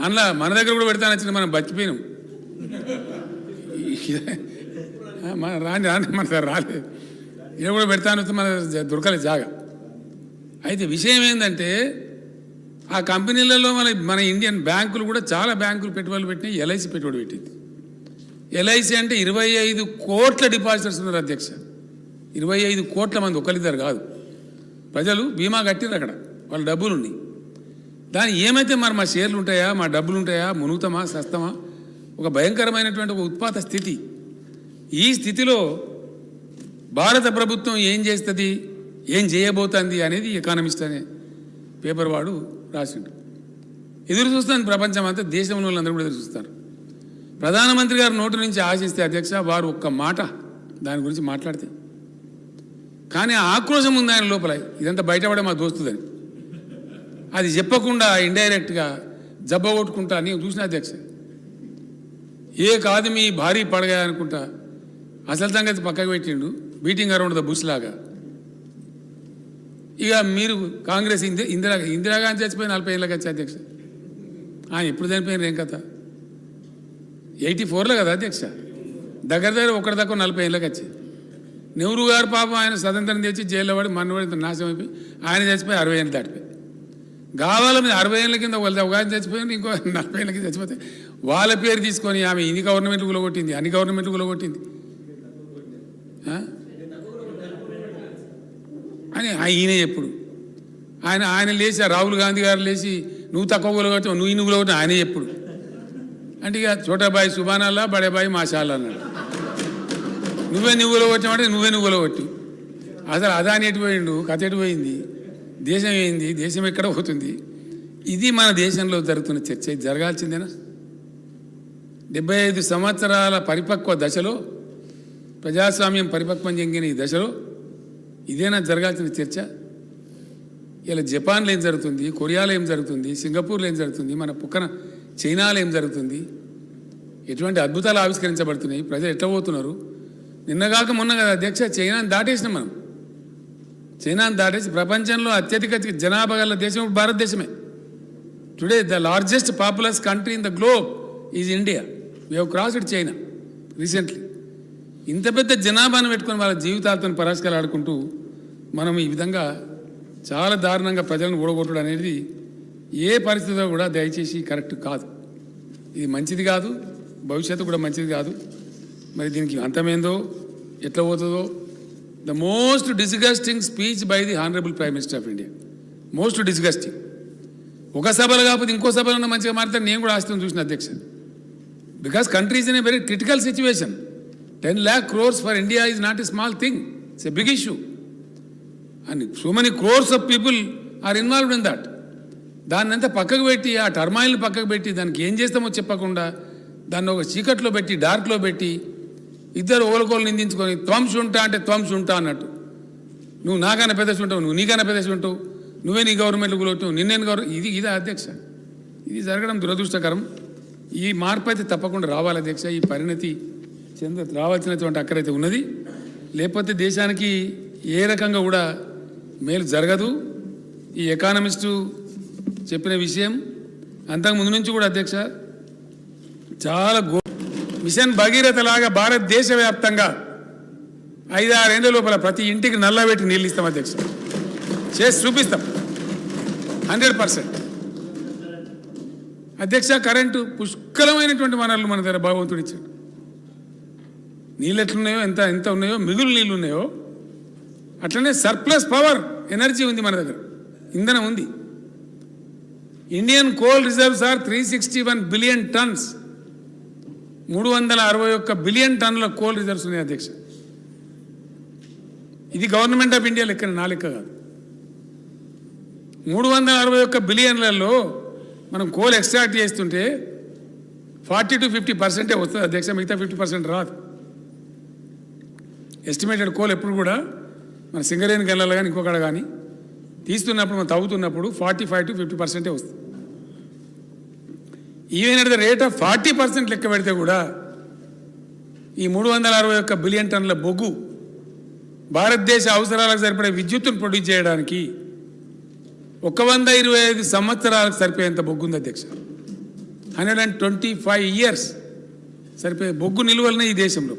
అందులో మన దగ్గర కూడా పెడతాను వచ్చిన మనం బతికిపోయినాం. మన రాని మన సార్ రాలేదు, ఇక్కడ కూడా పెడతాను మన దొరకలేదు జాగా. అయితే విషయం ఏంటంటే ఆ కంపెనీలలో మన ఇండియన్ బ్యాంకులు కూడా చాలా బ్యాంకులు పెట్టుబడులు పెట్టినాయి. ఎల్ఐసి పెట్టుబడి పెట్టింది. ఎల్ఐసి అంటే 25 కోట్ల డిపాజిటర్స్ ఉన్నారు అధ్యక్ష. 25 కోట్ల మంది, ఒకరిద్దరు కాదు. ప్రజలు బీమా కట్టిరు అక్కడ, వాళ్ళ డబ్బులు ఉన్నాయి. దాని ఏమైతే మరి మా షేర్లు ఉంటాయా, మా డబ్బులు ఉంటాయా, మునుగుతామా సస్తమా? ఒక భయంకరమైనటువంటి ఒక ఉత్పాత స్థితి. ఈ స్థితిలో భారత ప్రభుత్వం ఏం చేస్తుంది, ఏం చేయబోతుంది అనేది ఎకానమిస్ట్ అనే పేపర్ వాడు రాసిండు. ఎదురు చూస్తుంది ప్రపంచం అంతా, దేశంలో వాళ్ళందరూ కూడా ఎదురు చూస్తారు. ప్రధానమంత్రి గారు నోటి నుంచి ఆశిస్తే అధ్యక్ష వారు ఒక్క మాట దాని గురించి మాట్లాడితే, కానీ ఆక్రోశం ఉంది ఆయన లోపల, ఇదంతా బయటపడే మా దోస్తుదని. అది చెప్పకుండా ఇండైరెక్ట్గా జబ్బ కొట్టుకుంటా నేను చూసిన అధ్యక్ష. ఏ కాదు మీ భారీ పడగా అనుకుంటా అసలు సంగతి పక్కకు పెట్టిండు, బీటింగ్ అరౌండ్ ద బుష్ లాగా. ఇక మీరు కాంగ్రెస్ ఇందిరాగాంధీ చచ్చిపోయి 40 ఏళ్ళకి వచ్చి అధ్యక్ష. ఆయన ఎప్పుడు చనిపోయినారు ఏం కథ? 84లో కదా అధ్యక్ష. దగ్గర ఒకటి దాకా 40 ఏళ్ళకి వచ్చి. నెహ్రూ గారు పాపం ఆయన స్వతంత్రం తెచ్చి జైల్లో పడి మన్నవాడి నాశనం అయిపోయి ఆయన చచ్చిపోయి 60 ఏళ్ళు దాటిపోయి. కావాలి మీద 60 ఏళ్ళ కింద ఒక ఆయన చచ్చిపోయింది, ఇంకో 40 ఏళ్ళ కింద చచ్చిపోతే వాళ్ళ పేరు తీసుకొని ఆమె ఇన్ని గవర్నమెంట్ కూలగొట్టింది, అన్ని గవర్నమెంట్ కూలగొట్టింది అని ఈయన ఎప్పుడు ఆయన లేచి రాహుల్ గాంధీ గారు లేచి నువ్వు తక్కువ కూలగొట్టావు, నువ్వు ఇన్ని కూలగొట్టావు ఆయన ఎప్పుడు అంటే ఇక చోటాబాయి సుబానాల్లా బడేబాయి మాషాల్లా అన్నాడు. నువ్వు కూలగొట్టామంటే నువ్వు కూలగొట్టి. అసలు అదాని ఎటుపోయిండు, కథ ఎటుపోయింది, దేశం ఏంది, దేశం ఎక్కడ పోతుంది? ఇది మన దేశంలో జరుగుతున్న చర్చ. ఇది జరగాల్సిందేనా? 75 సంవత్సరాల పరిపక్వ దశలో, ప్రజాస్వామ్యం పరిపక్వం చెందిన ఈ దశలో ఇదేనా జరగాల్సిన చర్చ? ఇలా జపాన్లో ఏం జరుగుతుంది, కొరియాలో ఏం జరుగుతుంది, సింగపూర్లో ఏం జరుగుతుంది, మన పక్కన చైనాలో ఏం జరుగుతుంది, ఎటువంటి అద్భుతాలు ఆవిష్కరించబడుతున్నాయి, ప్రజలు ఎట్లా పోతున్నారు? నిన్నగాక మొన్న కదా అధ్యక్ష చైనాని దాటేసినాం మనం. చైనాని దాటేసి ప్రపంచంలో అత్యధిక జనాభా గల దేశం భారతదేశమే. Today the largest populous country in the globe is India. We have crossed China recently. ఇంత పెద్ద జనాభాను పెట్టుకొని వాళ్ళ జీవితాలతో పరాస్కాలు ఆడుకుంటూ మనం ఈ విధంగా చాలా దారుణంగా ప్రజలను ఓడగొట్టడం అనేది ఏ పరిస్థితిలో కూడా దయచేసి కరెక్ట్ కాదు. ఇది మంచిది కాదు, భవిష్యత్తు కూడా మంచిది కాదు. మరి దీనికి అంతమేందో ఎట్లా పోతుందో. The most disgusting speech by the honourable prime minister of India. Most disgusting. ఒక సభలో కాకపోతే ఇంకో సభలో మంచిగా మాట్లాడితే నేను కూడా ఆస్తుని చూసిన అధ్యక్ష. Because country is in a very critical situation. 10 lakh crores for India is not a small thing. It's a big issue. And so many crores of people are involved in that. దాన్ని అంతా పక్కకు పెట్టి, ఆ టర్మాయిల్ని పక్కకు పెట్టి, దానికి ఏం చేస్తామో చెప్పకుండా దాన్ని ఒక చీకట్లో పెట్టి, డార్క్లో పెట్టి, ఇద్దరు ఓలకోలు నిందించుకొని త్వంశుంటా అంటే త్వంశుంటా అన్నట్టు. నువ్వు నాకన్నా పెద్దసి ఉంటావు, నువ్వు నీకన్నా పెద్దసి ఉంటావు, నువ్వే నీ గవర్నమెంట్లు కూలొట్టావు, నిన్నేను ఇదే అధ్యక్ష. ఇది జరగడం దురదృష్టకరం. ఈ మార్పు అయితే తప్పకుండా రావాలి అధ్యక్ష. ఈ పరిణతి రావాల్సినటువంటి అక్కడైతే ఉన్నది. లేకపోతే దేశానికి ఏ రకంగా కూడా మేలు జరగదు. ఈ ఎకానమిస్టు చెప్పిన విషయం అంతకుముందు నుంచి కూడా అధ్యక్ష చాలా మిషన్ భగీరథ లాగా భారతదేశ వ్యాప్తంగా 5-6 ఏళ్ళ లోపల ప్రతి ఇంటికి నల్లబెట్టి నీళ్ళు ఇస్తాం అధ్యక్ష. చేసి చూపిస్తాం 100%. అధ్యక్ష కరెంటు పుష్కలమైనటువంటి వనరులు మన దగ్గర భగవంతుడు ఇచ్చాడు. నీళ్ళు ఎట్లున్నాయో, ఎంత ఉన్నాయో, మిగులు నీళ్ళు ఉన్నాయో అట్లనే సర్ప్లస్ పవర్ ఎనర్జీ ఉంది మన దగ్గర, ఇంధనం ఉంది. Indian coal reserves are 361 billion tons. 361 billion టన్నుల కోల్ రిజర్వ్స్ ఉన్నాయి అధ్యక్ష. ఇది గవర్నమెంట్ ఆఫ్ ఇండియా లెక్క, నా లెక్క కాదు. 361 బిలియన్లలో మనం కోల్ ఎక్స్ట్రాక్ట్ చేస్తుంటే 40 to 50% వస్తుంది అధ్యక్ష, మిగతా 50% రాదు. ఎస్టిమేటెడ్ కోల్ ఎప్పుడు కూడా మన సింగరేణి గెలలు కానీ ఇంకొకడ కానీ తీస్తున్నప్పుడు, మనం తవ్వుతున్నప్పుడు 45 to 50% వస్తుంది. Even at the rate of 40% లెక్క పెడితే కూడా ఈ 361 బిలియన్ టన్నుల బొగ్గు భారతదేశ అవసరాలకు సరిపడే విద్యుత్తును ప్రొడ్యూస్ చేయడానికి 125 సంవత్సరాలకు సరిపోయేంత బొగ్గు ఉంది అధ్యక్ష. 125 years సరిపోయే బొగ్గు నిలువలనే ఈ దేశంలో.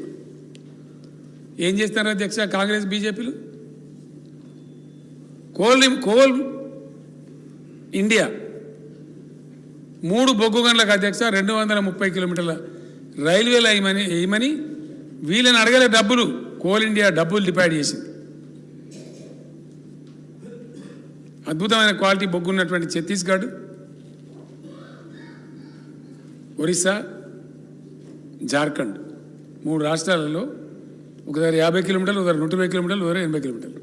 ఏం చేస్తున్నారు అధ్యక్ష కాంగ్రెస్ బీజేపీలు? కోల్ ఇండియా 3 బొగ్గు గనులకు అధ్యక్ష 230 కిలోమీటర్ల రైల్వేలు వేయమని వీళ్ళని అడగలే డబ్బులు. కోల్ ఇండియా డబ్బులు డిపాజిట్ చేసింది. అద్భుతమైన క్వాలిటీ బొగ్గు ఉన్నటువంటి ఛత్తీస్గఢ్, ఒరిస్సా, జార్ఖండ్ 3 రాష్ట్రాలలో ఒకసారి 50 కిలోమీటర్లు, ఒకసారి 120 కిలోమీటర్లు, ఒకసారి 80 కిలోమీటర్లు.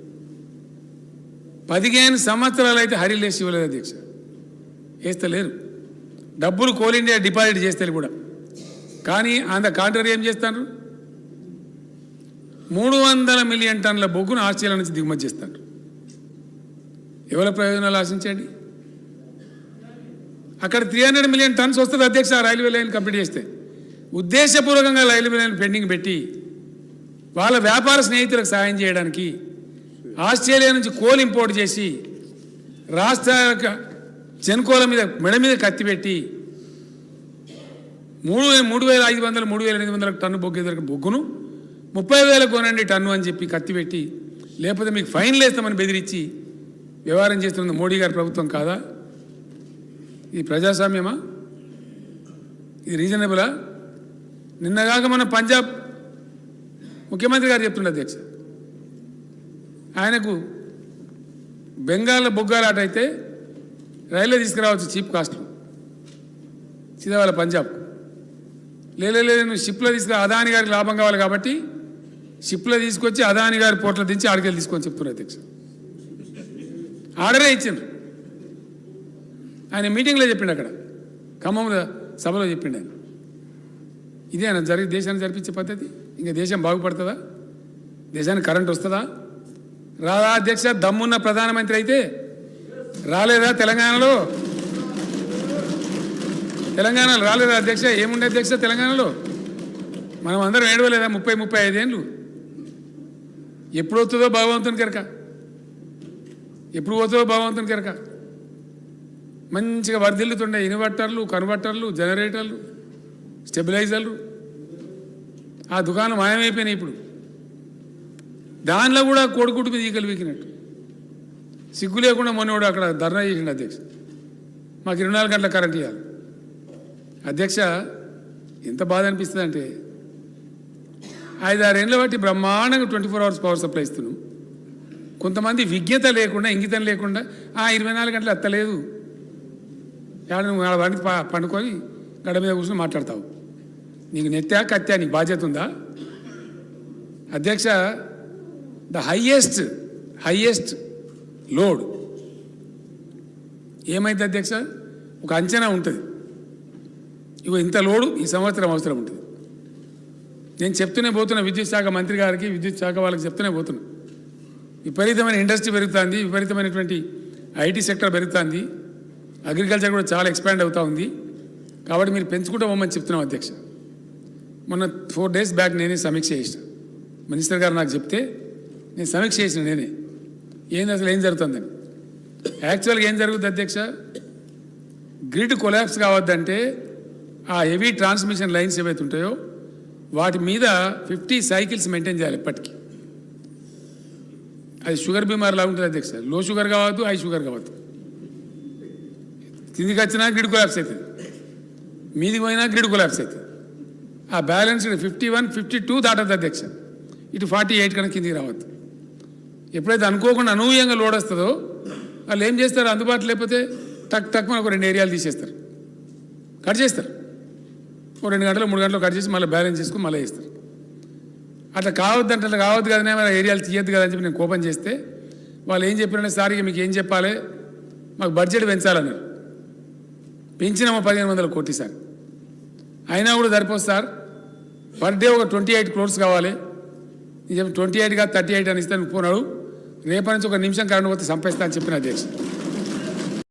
15 సంవత్సరాలు అయితే హరిలేసి ఇవ్వలేదు అధ్యక్ష, వేస్తలేరు. డబ్బులు కోల్ ఇండియా డిపాజిట్ చేస్తారు కూడా. కానీ అంత కాంట్రరీ ఏం చేస్తారు? 300 మిలియన్ టన్నుల బొగ్గును ఆస్ట్రేలియా నుంచి దిగుమతి చేస్తారు. ఎవరి ప్రయోజనాలు ఆశించండి? అక్కడ 300 మిలియన్ టన్స్ వస్తుంది అధ్యక్ష రైల్వే లైన్ కంప్లీట్ చేస్తే. ఉద్దేశపూర్వకంగా రైల్వే లైన్ పెండింగ్ పెట్టి వాళ్ళ వ్యాపార స్నేహితులకు సాయం చేయడానికి ఆస్ట్రేలియా నుంచి కోల్ ఇంపోర్ట్ చేసి రాష్ట్ర చెన్కోల మీద మెడ మీద కత్తి పెట్టి 3,500 3,800 టన్ను బొగ్గును 30,000 కొనండి టన్ను అని చెప్పి కత్తి పెట్టి, లేకపోతే మీకు ఫైన్లు వేస్తామని బెదిరించి వ్యవహారం చేస్తున్నది మోడీ గారి ప్రభుత్వం కాదా? ఇది ప్రజాస్వామ్యమా? ఇది రీజనబులా? నిన్నగాక మన పంజాబ్ ముఖ్యమంత్రి గారు చెప్తుండే అధ్యక్ష, ఆయనకు బెంగాల్లో బొగ్గాలాట అయితే రైల్లో తీసుకురావచ్చు చీప్ కాస్ట్లో సీదా పంజాబ్. లేదు నువ్వు షిప్లో తీసుకురా, అదాని గారికి లాభం కావాలి కాబట్టి షిప్లో తీసుకొచ్చి అదాని గారి పోర్ట్లో దించి ఆడికెళ్ళి తీసుకొని చెప్తున్నారు అధ్యక్ష. ఆర్డరే ఇచ్చిండ్రు. ఆయన మీటింగ్లో చెప్పిండు, అక్కడ ఖమ్మంలో సభలో చెప్పిండు ఆయన. ఇదే ఆయన దేశాన్ని జరిపించే పద్ధతి? ఇంకా దేశం బాగుపడుతుందా? దేశానికి కరెంట్ వస్తుందా? రాదా అధ్యక్ష? దమ్మున్న ప్రధానమంత్రి అయితే రాలేదా తెలంగాణలో? రాలేదా అధ్యక్ష? ఏముండే అధ్యక్ష తెలంగాణలో? మనం అందరం ఏడవలేదా 30-35 ఏళ్ళు? ఎప్పుడు వస్తుందో భగవంతుని కనుక, ఎప్పుడు పోతుందో భగవంతుని కనుక. మంచిగా వర్ధిల్లుతుండే ఇన్వర్టర్లు, కన్వర్టర్లు, జనరేటర్లు, స్టెబిలైజర్లు. ఆ దుకాణం మాయమైపోయినాయి ఇప్పుడు. దానిలో కూడా కోడిగుడ్డు మీద ఈకలు వీకినట్టు సిగ్గు లేకుండా మొన్నోడు అక్కడ ధర్నా చేసిండు అధ్యక్ష, మాకు 24 గంటల కరెంట్ ఇవ్వాలి. అధ్యక్ష ఎంత బాధ అనిపిస్తుంది అంటే, 5-6 ఏళ్ళ బట్టి బ్రహ్మాండంగా 24 hours పవర్ సప్లై ఇస్తున్నాం. కొంతమంది విజ్ఞత లేకుండా, ఇంగితం లేకుండా 24 గంటలు ఎత్తలేదు, నువ్వు వాడిని పండుకొని గడ మీద కూర్చొని మాట్లాడతావు. నీకు నెత్తా కత్తా? నీకు బాధ్యత ఉందా అధ్యక్ష? ద హైయెస్ట్ లోడ్ ఏమైంది అధ్యక్ష? ఒక అంచనా ఉంటుంది, ఇగో ఇంత లోడు ఈ సంవత్సరం అవసరం ఉంటుంది. నేను చెప్తూనే పోతున్నా విద్యుత్ శాఖ మంత్రి గారికి, విద్యుత్ శాఖ వాళ్ళకి చెప్తూనే పోతున్నా. విపరీతమైన ఇండస్ట్రీ పెరుగుతుంది, విపరీతమైనటువంటి ఐటీ సెక్టర్ పెరుగుతుంది, అగ్రికల్చర్ కూడా చాలా ఎక్స్పాండ్ అవుతూ ఉంది. కాబట్టి మీరు పెంచుకుంటూ పోమని చెప్తున్నాం అధ్యక్ష. మొన్న 4 days బ్యాక్ నేనే సమీక్ష చేసిన, మినిస్టర్ గారు నాకు చెప్తే నేను సమీక్ష చేసిన నేనే, ఏంది అసలు ఏం జరుగుతుందని. యాక్చువల్గా ఏం జరుగుతుంది అధ్యక్ష? గ్రిడ్ కొలాప్స్ కావద్దంటే ఆ హెవీ ట్రాన్స్మిషన్ లైన్స్ ఏవైతే ఉంటాయో వాటి మీద 50 సైకిల్స్ మెయింటైన్ చేయాలి ఎప్పటికీ. అది షుగర్ బీమార్ లాగా ఉంటుంది అధ్యక్ష. లో షుగర్ కావద్దు, హై షుగర్ కావద్దు. కిందికి వచ్చినా గ్రిడ్ కొలాప్స్ అవుతుంది, మీదికి పోయినా గ్రిడ్ కొలాప్స్ అవుతుంది. ఆ బ్యాలెన్స్ 51, 52 దాటద్దు అధ్యక్ష. ఇటు 48 కన్నా కిందికి రావద్దు. ఎప్పుడైతే అనుకోకుండా అనూహ్యంగా లోడ్ వస్తుందో వాళ్ళు ఏం చేస్తారు? అందుబాటులో లేకపోతే టక్ మనకు 2 ఏరియాలు తీసేస్తారు, కట్ చేస్తారు. 2 గంటలు 3 గంటలు కట్ చేసి మళ్ళీ బ్యాలెన్స్ చేసుకుని మళ్ళీ వేస్తారు. అట్లా కావద్దంటే అట్లా కావద్దు కదనే, మరి ఏరియాలు తీయద్దు కదా అని చెప్పి నేను కోపం చేస్తే వాళ్ళు ఏం చెప్పారంటే, సార్ ఇక మీకు ఏం చెప్పాలి, మాకు బడ్జెట్ పెంచాలన్నారు. పెంచినామో 1,500 కోట్లు సార్, అయినా కూడా సరిపోదు సార్. పర్ డే ఒక 28 crores కావాలి. నేను చెప్పి 28 కాదు 38 అని ఇస్తాను పోనాడు. రేపటి నుంచి 1 నిమిషం కరెంట్ పోతే సంపేస్తా అని చెప్పిన అధ్యక్ష.